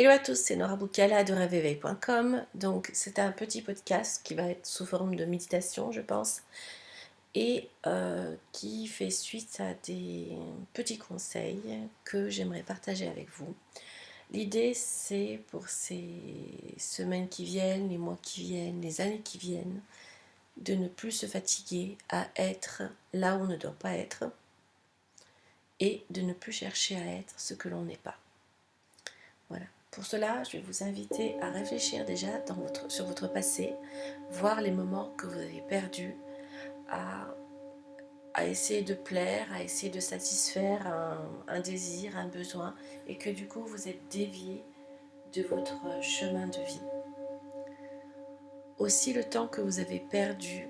Hello à tous, c'est Nora Boukala de rêveéveil.com. Donc c'est un petit podcast qui va être sous forme de méditation, je pense, et qui fait suite à des petits conseils que j'aimerais partager avec vous. L'idée, c'est pour ces semaines qui viennent, les mois qui viennent, les années qui viennent, de ne plus se fatiguer à être là où on ne doit pas être et de ne plus chercher à être ce que l'on n'est pas. Voilà. Pour cela, je vais vous inviter à réfléchir déjà sur votre passé, voir les moments que vous avez perdus, à essayer de plaire, à essayer de satisfaire un désir, un besoin, et que du coup vous êtes dévié de votre chemin de vie. Aussi le temps que vous avez perdu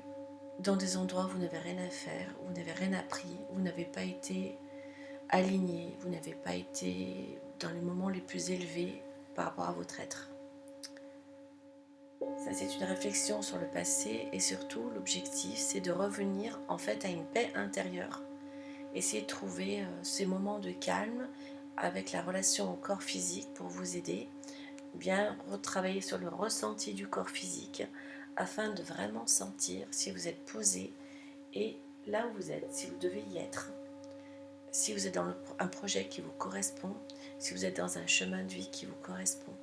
dans des endroits où vous n'avez rien à faire, où vous n'avez rien appris, où vous n'avez pas été aligné, vous n'avez pas été dans les moments les plus élevés par rapport à votre être. Ça, c'est une réflexion sur le passé et surtout l'objectif, c'est de revenir en fait à une paix intérieure. Essayer de trouver ces moments de calme avec la relation au corps physique pour vous aider, bien retravailler sur le ressenti du corps physique afin de vraiment sentir si vous êtes posé et là où vous êtes, si vous devez y être, si vous êtes dans un projet qui vous correspond, si vous êtes dans un chemin de vie qui vous correspond.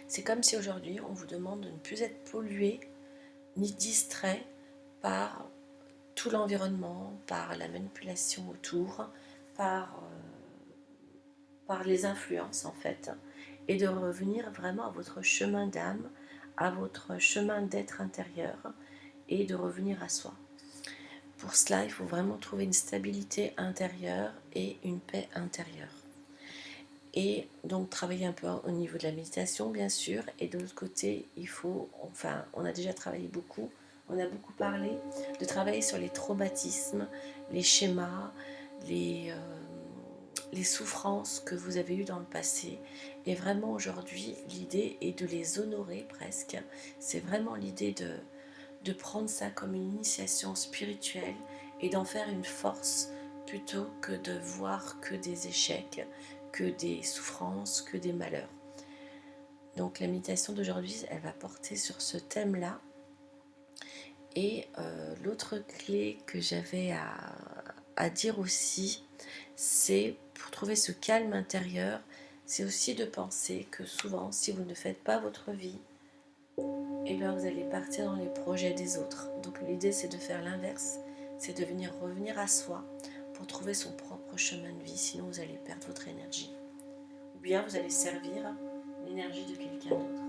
C'est comme si aujourd'hui on vous demande de ne plus être pollué ni distrait par tout l'environnement, par la manipulation autour, par les influences en fait, et de revenir vraiment à votre chemin d'âme, à votre chemin d'être intérieur, et de revenir à soi. Pour cela, il faut vraiment trouver une stabilité intérieure et une paix intérieure. Et donc travailler un peu au niveau de la méditation bien sûr, et de l'autre côté on a déjà travaillé beaucoup, on a beaucoup parlé de travailler sur les traumatismes, les schémas, les souffrances que vous avez eues dans le passé. Et vraiment aujourd'hui l'idée est de les honorer presque, c'est vraiment l'idée de prendre ça comme une initiation spirituelle et d'en faire une force plutôt que de voir que des échecs, que des souffrances, que des malheurs. Donc la méditation d'aujourd'hui, elle va porter sur ce thème-là. Et l'autre clé que j'avais à dire aussi, c'est pour trouver ce calme intérieur, c'est aussi de penser que souvent, si vous ne faites pas votre vie, et bien vous allez partir dans les projets des autres. Donc l'idée, c'est de faire l'inverse, c'est de venir revenir à soi pour trouver son propre chemin de vie, sinon vous allez perdre votre énergie. Ou bien vous allez servir l'énergie de quelqu'un d'autre.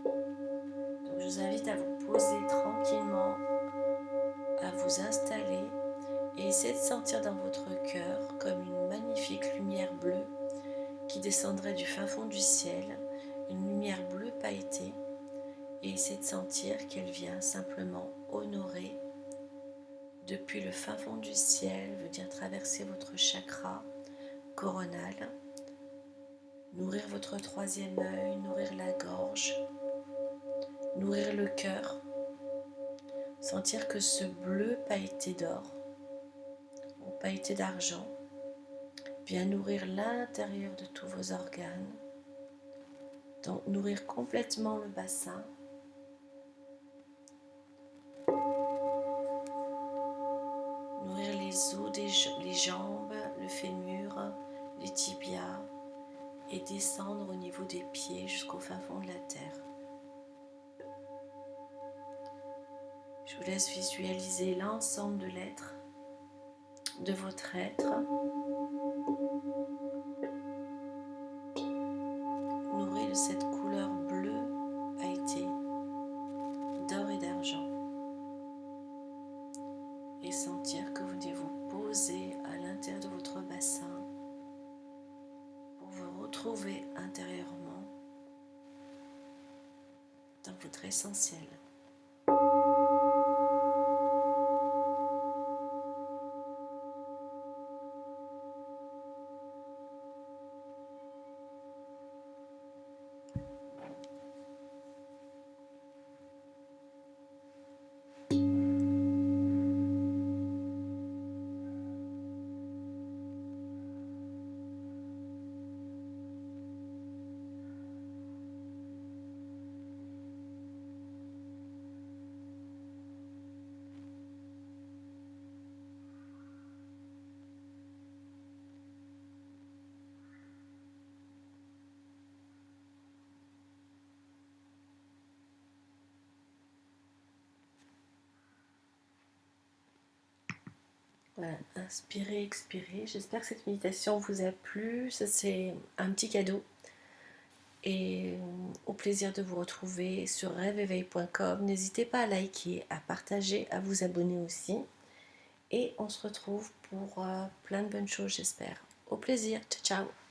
Donc je vous invite à vous poser tranquillement, à vous installer et essayer de sentir dans votre cœur comme une magnifique lumière bleue qui descendrait du fin fond du ciel, une lumière bleue pailletée, et essayer de sentir qu'elle vient simplement honorer depuis le fin fond du ciel, venir traverser votre chakra coronal, nourrir votre troisième œil, nourrir la gorge, nourrir le cœur, sentir que ce bleu pailleté d'or ou pailleté d'argent vient nourrir l'intérieur de tous vos organes, donc nourrir complètement le bassin, nourrir les os, les jambes, le fémur, les tibias et descendre au niveau des pieds jusqu'au fin fond de la terre. Je vous laisse visualiser l'ensemble de l'être, de votre être, nourri de cette couleur bleue pailletée d'or et d'argent, et sentir que vous devez vous poser à l'intérieur de votre bassin pour vous retrouver intérieurement dans votre essentiel. Voilà, inspirez, expirez. J'espère que cette méditation vous a plu. Ça, c'est un petit cadeau. Et au plaisir de vous retrouver sur rêveéveil.com. N'hésitez pas à liker, à partager, à vous abonner aussi. Et on se retrouve pour plein de bonnes choses, j'espère. Au plaisir. Ciao, ciao.